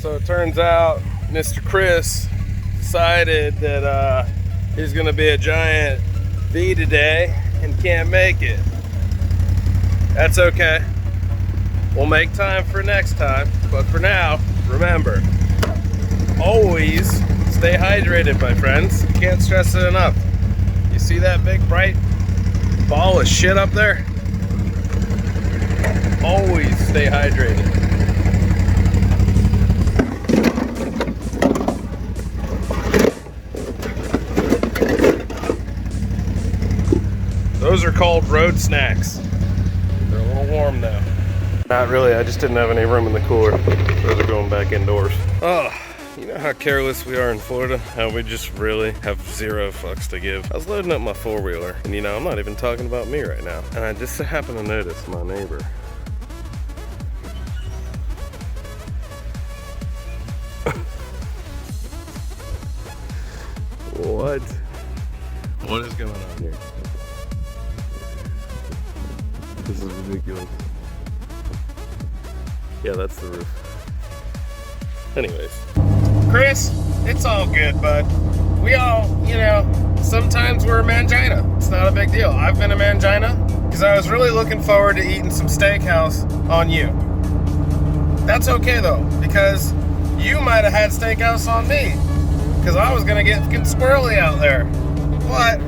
So it turns out Mr. Chris decided that he's gonna be a giant V today and can't make it. That's okay. We'll make time for next time. But for now, remember, always stay hydrated, my friends. Can't stress it enough. You see that big bright ball of shit up there? Always stay hydrated. Those are called road snacks. They're a little warm though. Not really, I just didn't have any room in the cooler. Those are going back indoors. Oh, you know how careless we are in Florida? How we just really have zero fucks to give. I was loading up my four-wheeler, and you know, I'm not even talking about me right now. And I just happened to notice my neighbor. What? What is going on here? This is ridiculous. Yeah, that's the roof. Anyways. Chris, it's all good, bud. We all, you know, sometimes we're a mangina. It's not a big deal. I've been a mangina because I was really looking forward to eating some steakhouse on you. That's okay though, because you might have had steakhouse on me because I was gonna get fucking squirrely out there. But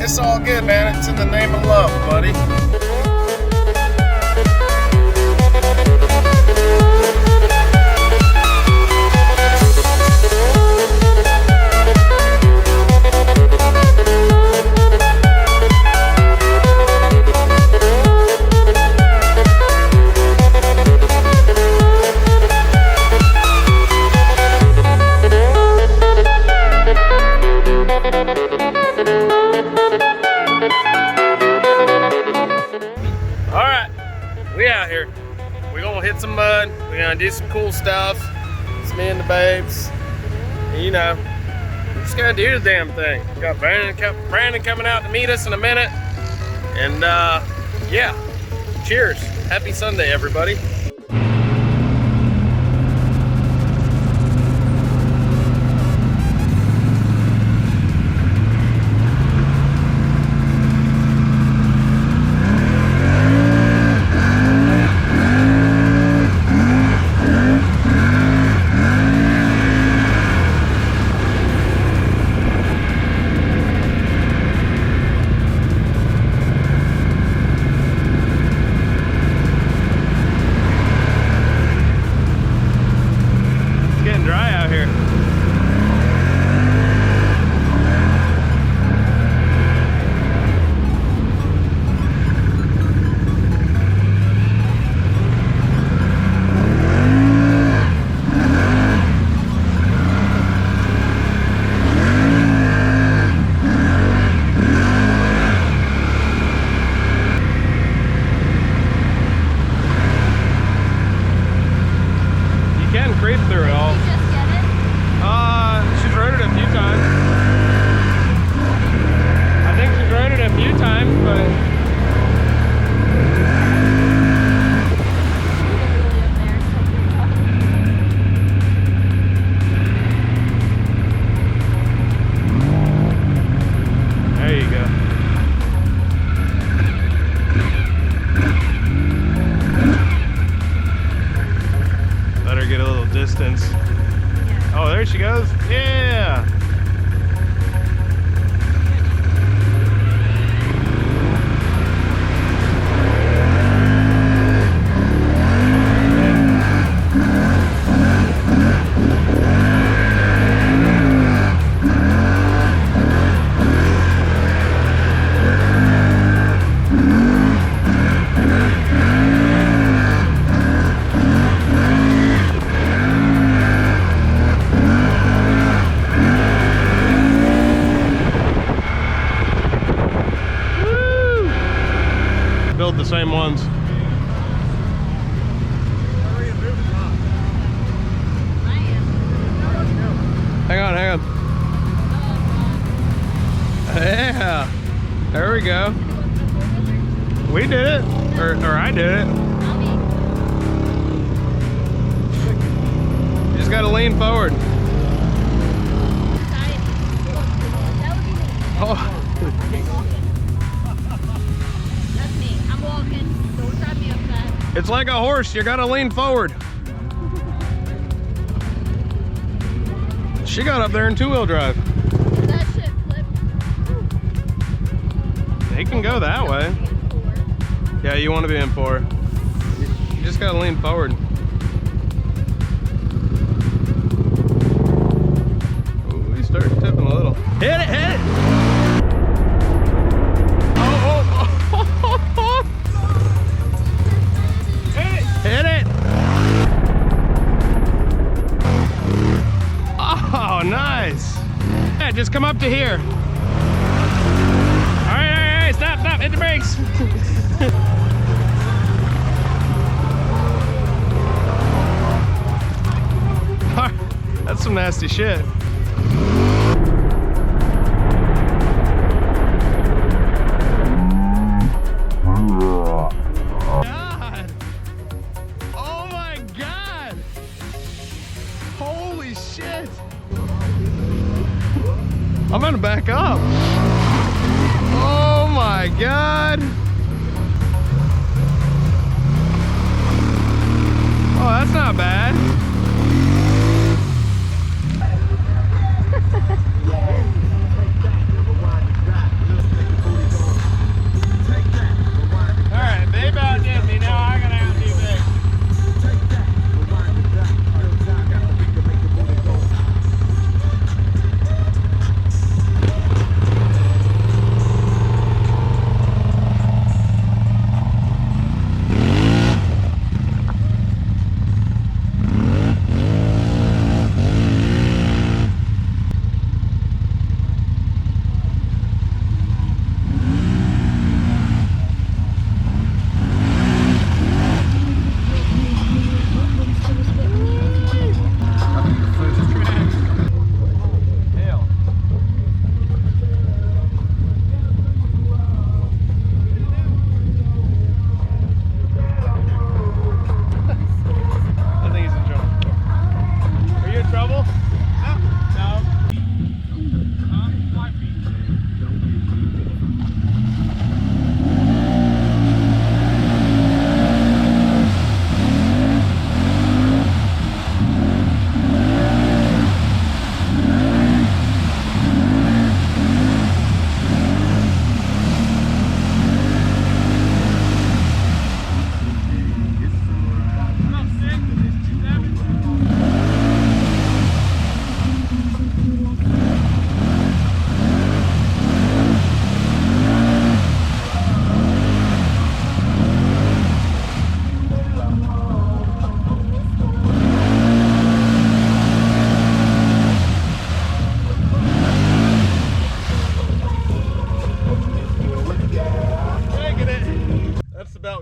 it's all good, man. It's in the name of love, buddy. Some mud, we're gonna do some cool stuff. It's me and the babes. And, you know, we're just gonna do the damn thing. We got Brandon coming out to meet us in a minute. And yeah, cheers. Happy Sunday, everybody. Oh, there she goes. Yeah. The same ones. Hang on, hang on. Yeah, there we go. We did it, or I did it. just gotta lean forward. Oh. That's me. I'm walking. Don't drive me upset. It's like a horse, you gotta lean forward. She got up there in two-wheel drive. That shit flipped. They can go that way. Yeah, you want to be in four. You just gotta lean forward. Ooh, you start tipping a little. Hit it, hit it! Hit it! Oh, nice! Yeah, just come up to here. All right, stop, hit the brakes. That's some nasty shit. I'm gonna back up. Oh my God. Oh, that's not bad. All right, babe outdid me. Now I gotta outdo babe.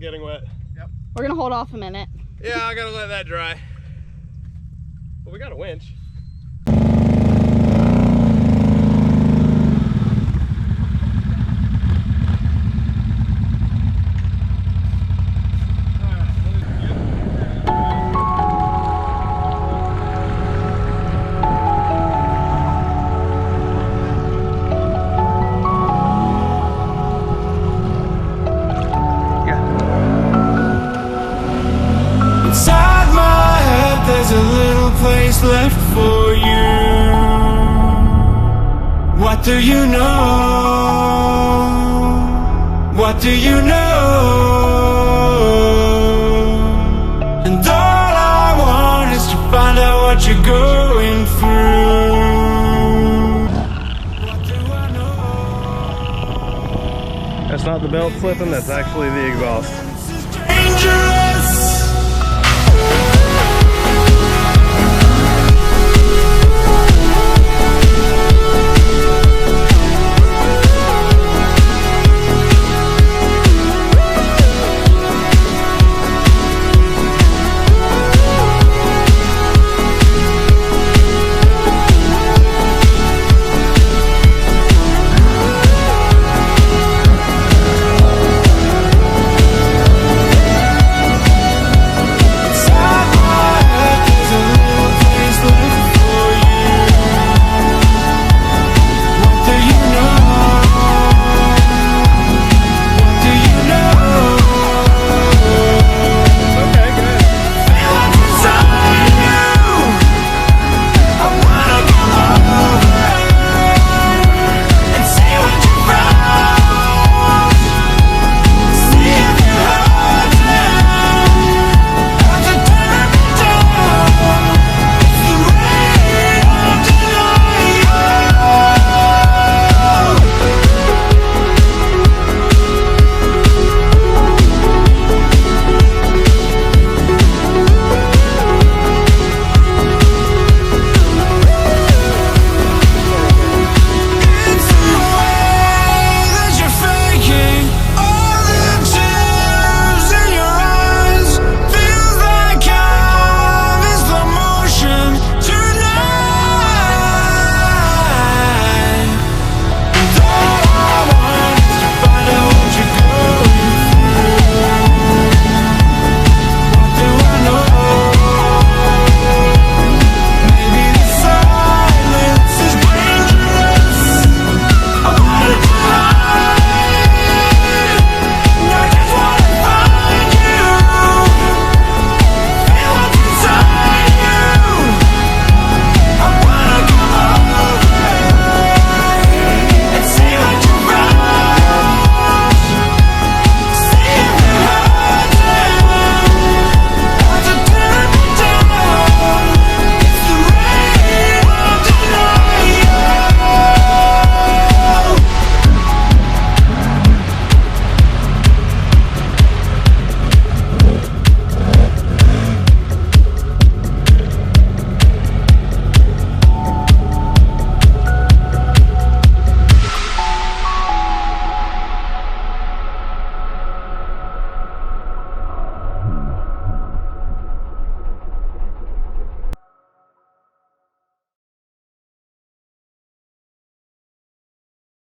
Getting wet. Yep. We're gonna hold off a minute. Yeah, I gotta let that dry. Well, we got a winch. There's a little place left for you. What do you know? What do you know? And all I want is to find out what you're going through. What do I know? That's not the belt slipping, that's actually the exhaust. Dangerous.